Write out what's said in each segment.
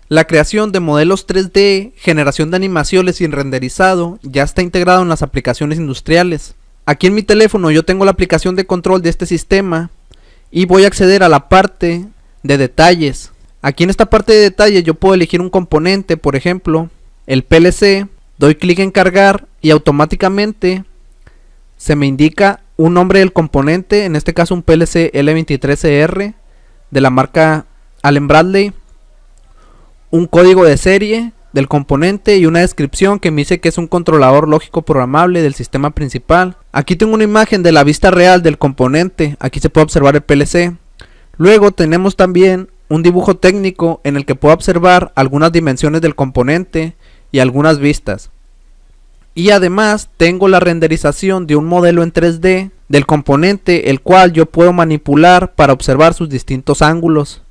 La creación de modelos 3D, generación de animaciones y renderizado ya está integrado en las aplicaciones industriales. Aquí en mi teléfono yo tengo la aplicación de control de este sistema y voy a acceder a la parte de detalles. Aquí en esta parte de detalles yo puedo elegir un componente, por ejemplo el PLC, doy clic en cargar y automáticamente se me indica un nombre del componente, en este caso un PLC L23CR de la marca Allen Bradley, un código de serie del componente y una descripción que me dice que es un controlador lógico programable del sistema principal. Aquí tengo una imagen de la vista real del componente, aquí se puede observar el PLC. Luego tenemos también un dibujo técnico en el que puedo observar algunas dimensiones del componente y algunas vistas. Y además tengo la renderización de un modelo en 3D del componente, el cual yo puedo manipular para observar sus distintos ángulos.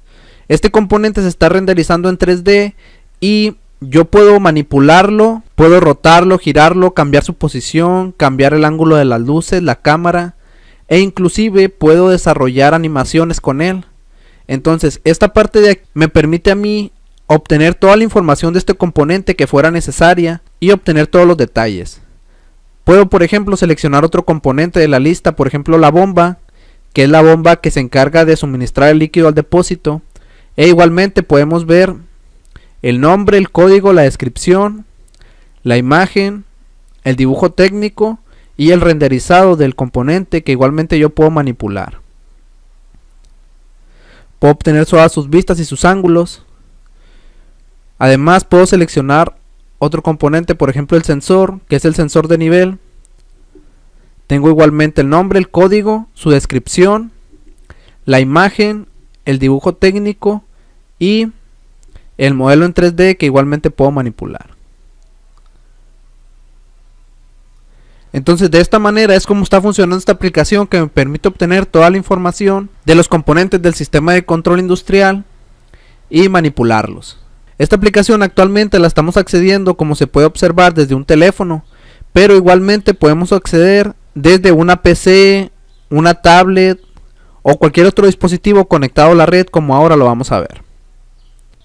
Este componente se está renderizando en 3D y yo puedo manipularlo, puedo rotarlo, girarlo, cambiar su posición, cambiar el ángulo de las luces, la cámara e inclusive puedo desarrollar animaciones con él. Entonces esta parte de aquí me permite a mí obtener toda la información de este componente que fuera necesaria y obtener todos los detalles. Puedo, por ejemplo, seleccionar otro componente de la lista, por ejemplo la bomba, que es la bomba que se encarga de suministrar el líquido al depósito. E igualmente podemos ver el nombre, el código, la descripción, la imagen, el dibujo técnico y el renderizado del componente que igualmente yo puedo manipular. Puedo obtener todas sus vistas y sus ángulos. Además puedo seleccionar otro componente, por ejemplo el sensor, que es el sensor de nivel. Tengo igualmente el nombre, el código, su descripción, la imagen, el dibujo técnico y el modelo en 3D que igualmente puedo manipular. Entonces de esta manera es como está funcionando esta aplicación, que me permite obtener toda la información de los componentes del sistema de control industrial y manipularlos. Esta aplicación actualmente la estamos accediendo, como se puede observar, desde un teléfono, pero igualmente podemos acceder desde una PC, una tablet o cualquier otro dispositivo conectado a la red, como ahora lo vamos a ver.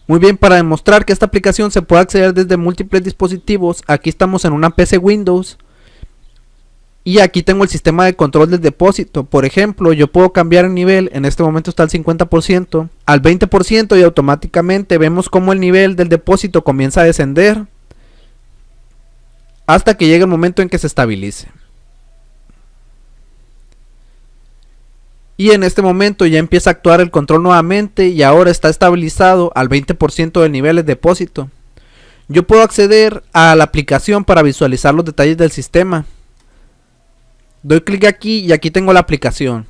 Muy bien, para demostrar que esta aplicación se puede acceder desde múltiples dispositivos, aquí estamos en una PC Windows y aquí tengo el sistema de control del depósito. Por ejemplo, yo puedo cambiar el nivel, en este momento está al 50%, al 20% y automáticamente vemos como el nivel del depósito comienza a descender hasta que llegue el momento en que se estabilice. Y en este momento ya empieza a actuar el control nuevamente y ahora está estabilizado al 20% del nivel de depósito. Yo puedo acceder a la aplicación para visualizar los detalles del sistema. Doy clic aquí y aquí tengo la aplicación.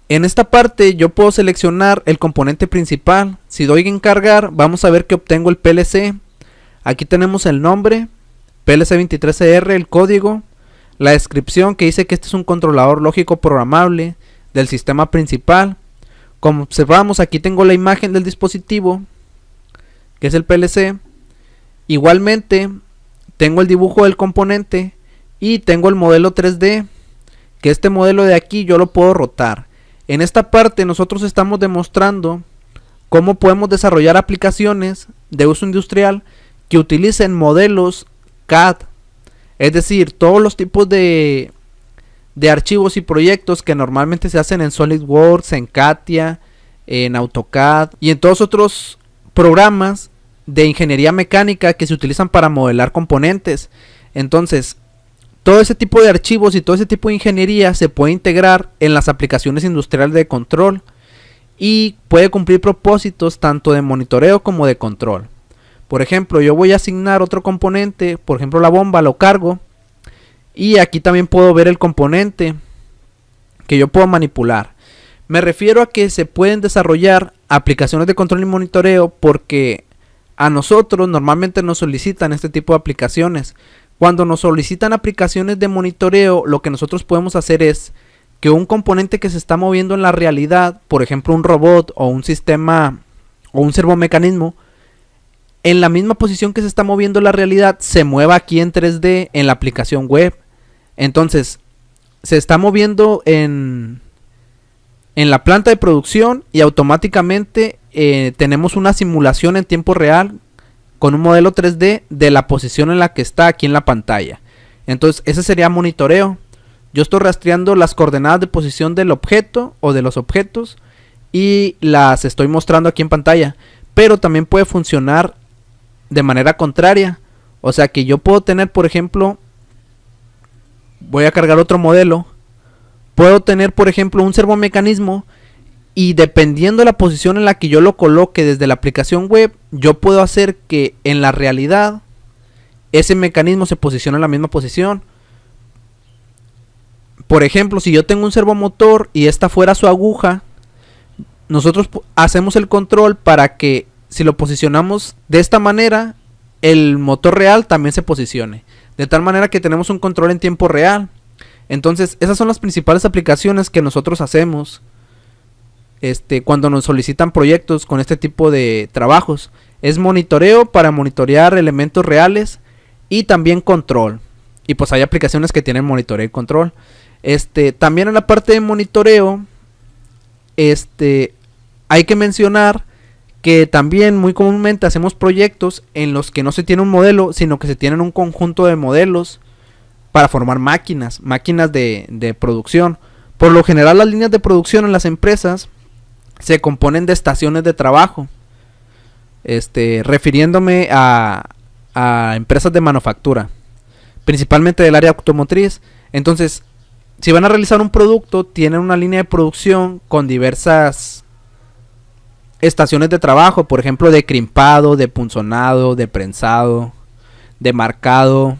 En esta parte yo puedo seleccionar el componente principal. Si doy en cargar, vamos a ver que obtengo el PLC. Aquí tenemos el nombre, PLC23CR, el código, la descripción que dice que este es un controlador lógico programable del sistema principal. Como observamos, aquí tengo la imagen del dispositivo, que es el PLC. Igualmente tengo el dibujo del componente y tengo el modelo 3D, que este modelo de aquí yo lo puedo rotar. En esta parte nosotros estamos demostrando cómo podemos desarrollar aplicaciones de uso industrial que utilicen modelos CAD. Es decir, todos los tipos de archivos y proyectos que normalmente se hacen en SolidWorks, en CATIA, en AutoCAD y en todos otros programas de ingeniería mecánica que se utilizan para modelar componentes. Entonces, todo ese tipo de archivos y todo ese tipo de ingeniería se puede integrar en las aplicaciones industriales de control y puede cumplir propósitos tanto de monitoreo como de control. Por ejemplo, yo voy a asignar otro componente, por ejemplo la bomba, lo cargo y aquí también puedo ver el componente que yo puedo manipular. Me refiero a que se pueden desarrollar aplicaciones de control y monitoreo porque a nosotros normalmente nos solicitan este tipo de aplicaciones. Cuando nos solicitan aplicaciones de monitoreo, lo que nosotros podemos hacer es que un componente que se está moviendo en la realidad, por ejemplo un robot o un sistema o un servomecanismo, en la misma posición que se está moviendo la realidad, se mueva aquí en 3D en la aplicación web. Entonces, se está moviendo en la planta de producción y automáticamente tenemos una simulación en tiempo real con un modelo 3D de la posición en la que está aquí en la pantalla. Entonces ese sería monitoreo. Yo estoy rastreando las coordenadas de posición del objeto o de los objetos y las estoy mostrando aquí en pantalla. Pero también puede funcionar de manera contraria. O sea que yo puedo tener, por ejemplo, voy a cargar otro modelo. Puedo tener, por ejemplo, un servomecanismo y dependiendo de la posición en la que yo lo coloque desde la aplicación web, yo puedo hacer que en la realidad ese mecanismo se posicione en la misma posición. Por ejemplo, si yo tengo un servomotor y esta fuera su aguja, nosotros hacemos el control para que si lo posicionamos de esta manera, el motor real también se posicione. De tal manera que tenemos un control en tiempo real. Entonces, esas son las principales aplicaciones que nosotros hacemos cuando nos solicitan proyectos con este tipo de trabajos. Es monitoreo para monitorear elementos reales y también control. Y pues hay aplicaciones que tienen monitoreo y control. También en la parte de monitoreo, hay que mencionar que también muy comúnmente hacemos proyectos en los que no se tiene un modelo, sino que se tienen un conjunto de modelos para formar máquinas de producción. Por lo general las líneas de producción en las empresas se componen de estaciones de trabajo, refiriéndome a empresas de manufactura, principalmente del área automotriz. Entonces, si van a realizar un producto, tienen una línea de producción con diversas estaciones de trabajo, por ejemplo, de crimpado, de punzonado, de prensado, de marcado,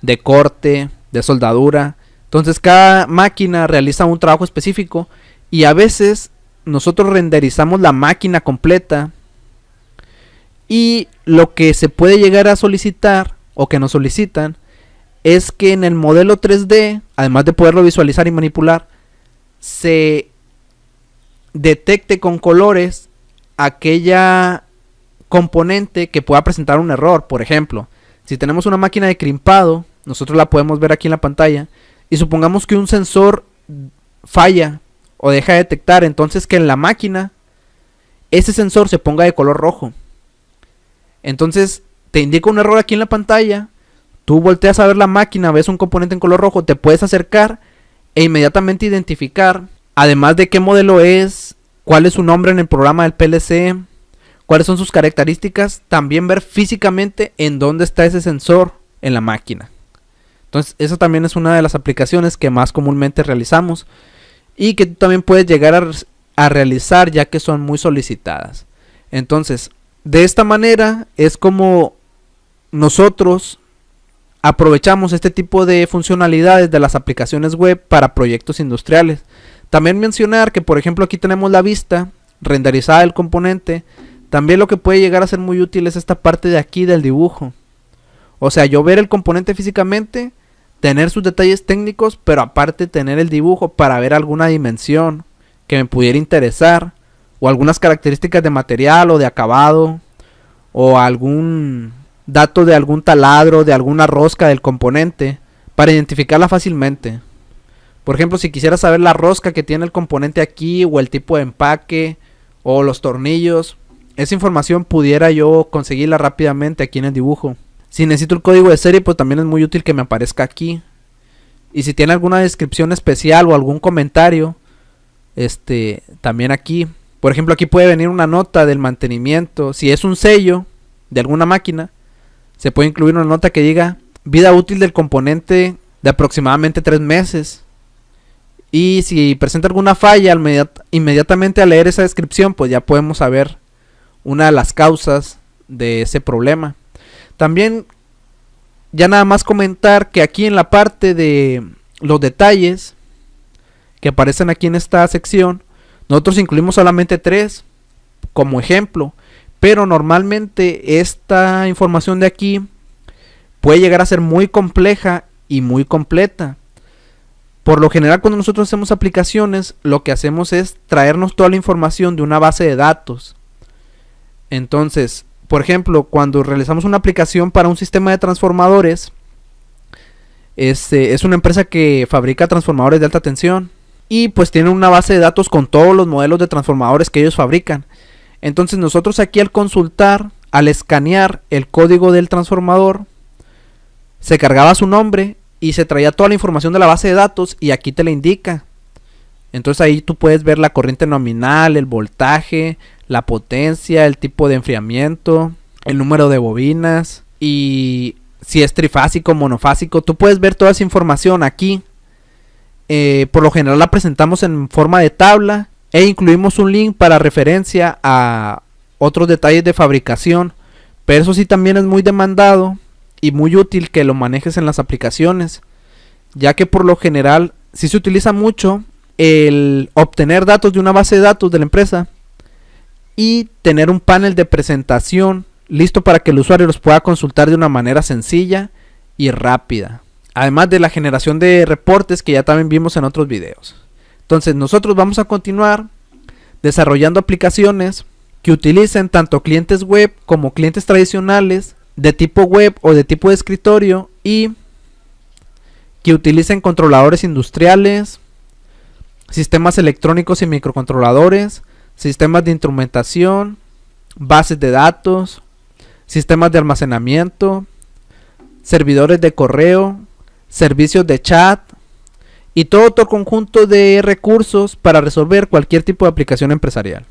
de corte, de soldadura. Entonces cada máquina realiza un trabajo específico y a veces nosotros renderizamos la máquina completa, y lo que se puede llegar a solicitar o que nos solicitan es que en el modelo 3D, además de poderlo visualizar y manipular, se detecte con colores aquella componente que pueda presentar un error. Por ejemplo, si tenemos una máquina de crimpado, nosotros la podemos ver aquí en la pantalla, y supongamos que un sensor falla o deja de detectar, entonces que en la máquina ese sensor se ponga de color rojo. Entonces te indica un error aquí en la pantalla, tú volteas a ver la máquina, ves un componente en color rojo, te puedes acercar e inmediatamente identificar, además de qué modelo es, cuál es su nombre en el programa del PLC, cuáles son sus características, también ver físicamente en dónde está ese sensor en la máquina. Entonces esa también es una de las aplicaciones que más comúnmente realizamos y que tú también puedes llegar a realizar, ya que son muy solicitadas. Entonces, de esta manera es como nosotros aprovechamos este tipo de funcionalidades de las aplicaciones web para proyectos industriales. También mencionar que, por ejemplo, aquí tenemos la vista renderizada del componente. También lo que puede llegar a ser muy útil es esta parte de aquí del dibujo. O sea, yo ver el componente físicamente, tener sus detalles técnicos, pero aparte tener el dibujo para ver alguna dimensión que me pudiera interesar, o algunas características de material o de acabado, o algún dato de algún taladro, de alguna rosca del componente, para identificarla fácilmente. Por ejemplo, si quisiera saber la rosca que tiene el componente aquí, o el tipo de empaque, o los tornillos, esa información pudiera yo conseguirla rápidamente aquí en el dibujo. Si necesito el código de serie, pues también es muy útil que me aparezca aquí. Y si tiene alguna descripción especial o algún comentario, también aquí. Por ejemplo, aquí puede venir una nota del mantenimiento. Si es un sello de alguna máquina, se puede incluir una nota que diga vida útil del componente de aproximadamente 3 meses. Y si presenta alguna falla, inmediatamente al leer esa descripción, pues ya podemos saber una de las causas de ese problema. También, ya nada más comentar que aquí en la parte de los detalles que aparecen aquí en esta sección, nosotros incluimos solamente 3 como ejemplo, pero normalmente esta información de aquí puede llegar a ser muy compleja y muy completa. Por lo general, cuando nosotros hacemos aplicaciones, lo que hacemos es traernos toda la información de una base de datos. Entonces, por ejemplo, cuando realizamos una aplicación para un sistema de transformadores, es una empresa que fabrica transformadores de alta tensión. y pues tienen una base de datos con todos los modelos de transformadores que ellos fabrican. Entonces nosotros aquí al consultar, al escanear el código del transformador, se cargaba su nombre y se traía toda la información de la base de datos y aquí te la indica. Entonces ahí tú puedes ver la corriente nominal, el voltaje, la potencia, el tipo de enfriamiento, el número de bobinas y si es trifásico, monofásico. Tú puedes ver toda esa información aquí. Por lo general la presentamos en forma de tabla e incluimos un link para referencia a otros detalles de fabricación, pero eso sí también es muy demandado y muy útil que lo manejes en las aplicaciones, ya que por lo general sí se utiliza mucho el obtener datos de una base de datos de la empresa y tener un panel de presentación listo para que el usuario los pueda consultar de una manera sencilla y rápida. Además de la generación de reportes que ya también vimos en otros videos. Entonces nosotros vamos a continuar desarrollando aplicaciones que utilicen tanto clientes web como clientes tradicionales de tipo web o de tipo de escritorio y que utilicen controladores industriales, sistemas electrónicos y microcontroladores, sistemas de instrumentación, bases de datos, sistemas de almacenamiento, servidores de correo, servicios de chat y todo otro conjunto de recursos para resolver cualquier tipo de aplicación empresarial.